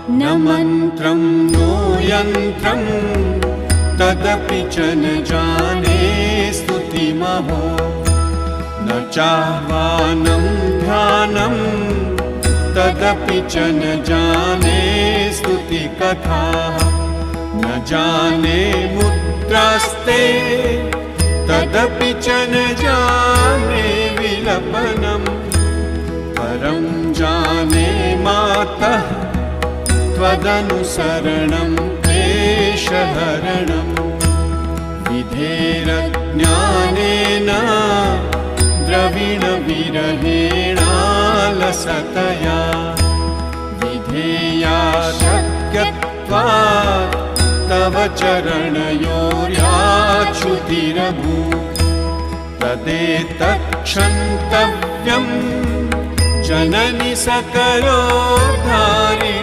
न मन्त्रं नो यन्त्रं तदपि च न जाने स्तुतिमहो न चाह्वानं ध्यानं तदपि च न जाने स्तुतिकथाः न जाने मुद्रास्ते तदपि च न जाने विलपनम् परं जाने मातः त्वदनुसरणं क्लेशहरणम् विधेरज्ञानेन द्रविणविरहेणालसतया विधेया शक्यत्वात् तव चरणयोर्याच्युतिरभूत् तदेतत्क्षन्तव्यम् जननि सकलोद्धारिणी